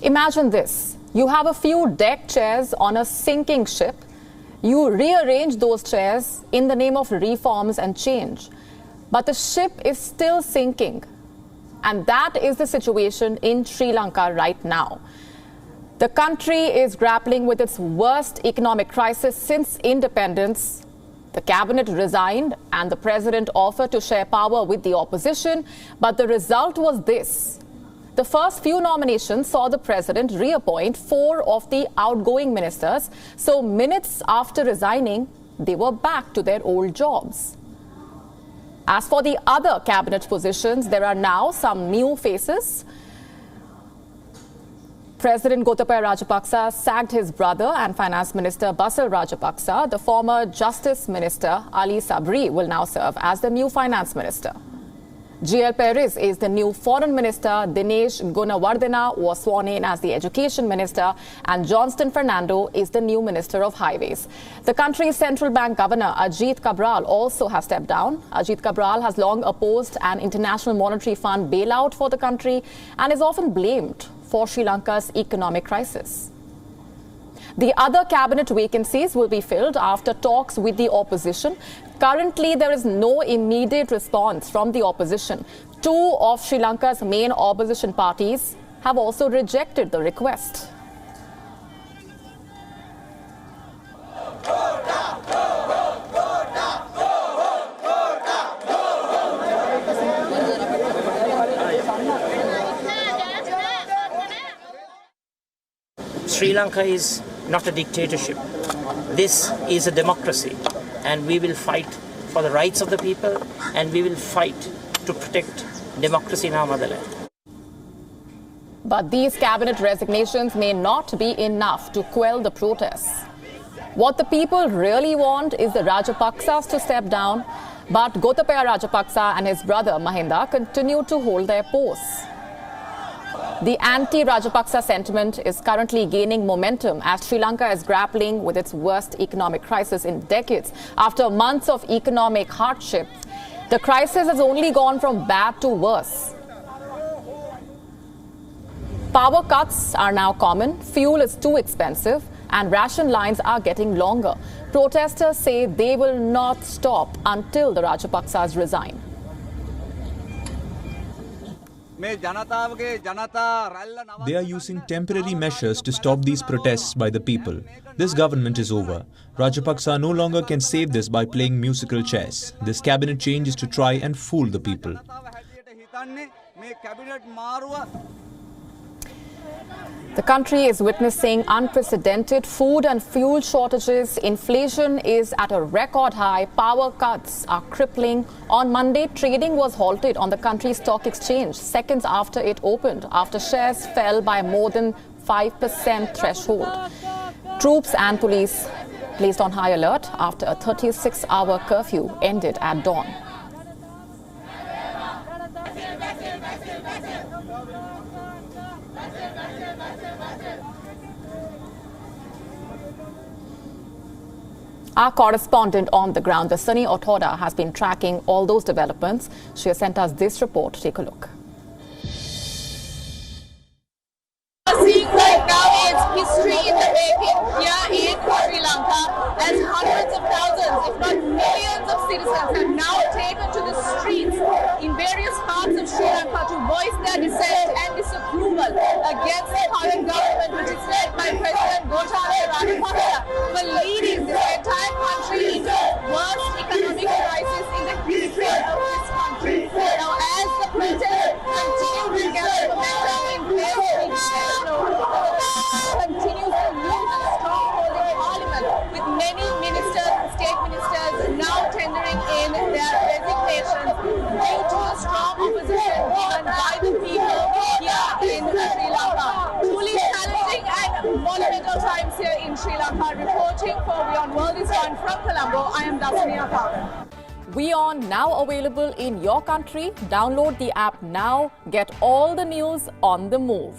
Imagine this. You have a few deck chairs on a sinking ship. You rearrange those chairs in the name of reforms and change. But the ship is still sinking. And that is the situation in Sri Lanka right now. The country is grappling with its worst economic crisis since independence. The cabinet resigned and the president offered to share power with the opposition. But the result was this. The first few nominations saw the president reappoint 4 of the outgoing ministers. So minutes after resigning, they were back to their old jobs. As for the other cabinet positions, there are now some new faces. President Gotabaya Rajyapaksa sacked his brother and Finance Minister President Rajyapaksa. The former Justice Minister Ali Sabri will now serve as the new Finance Minister. GL Perez is the new Foreign Minister. Dinesh Gunawardena was sworn in as the Education Minister, and Johnston Fernando is the new Minister of Highways. The country's central bank governor Ajit Cabral also has stepped down. Ajit Cabral has long opposed an International Monetary Fund bailout for the country and is often blamed for Sri Lanka's economic crisis. The other cabinet vacancies will be filled after talks with the opposition. Currently, there is no immediate response from the opposition. 2 of Sri Lanka's main opposition parties have also rejected the request. Sri Lanka is not a dictatorship. This is a democracy, and we will fight for the rights of the people, and we will fight to protect democracy in our motherland. But these cabinet resignations may not be enough to quell the protests. What the people really want is the Rajapaksas to step down, but Gotabaya Rajyapaksa and his brother Mahinda continue to hold their posts. The anti-Rajapaksa sentiment is currently gaining momentum as Sri Lanka is grappling with its worst economic crisis in decades. After months of economic hardship, the crisis has only gone from bad to worse. Power cuts are now common, fuel is too expensive, and ration lines are getting longer. Protesters say they will not stop until the Rajapaksas resign. They are using temporary measures to stop these protests by the people. This government is over. Rajapaksa no longer can save this by playing musical chairs. This cabinet change is to try and fool the people. The country is witnessing unprecedented food and fuel shortages. Inflation is at a record high. Power cuts are crippling. On Monday, trading was halted on the country's stock exchange seconds after it opened, after shares fell by more than 5% threshold. Troops and police placed on high alert after a 36-hour curfew ended at dawn. Our correspondent on the ground, DASUNI ATHAUDA, has been tracking all those developments. She has sent us this report. Take a look. Seeing right now is history in the making here in Sri Lanka, as hundreds of thousands, if not millions of citizens have now taken to the streets in various parts of Sri Lanka to voice their dissent and disapproval against the current government, which is led by President Gotabaya Rajyapaksa, for leading this entire country into the worst economic crisis in the history of this country. Now, as the protests continue to gather momentum in various regions, continues to lose its stronghold in Parliament, with many ministers and state ministers now tendering in their resignations due to a strong opposition given by the people here in Sri Lanka. Truly challenging and monumental times here in Sri Lanka. Reporting for WION World is one from Colombo. I am DASUNI ATHAUDA. WION now available in your country. Download the app now. Get all the news on the move.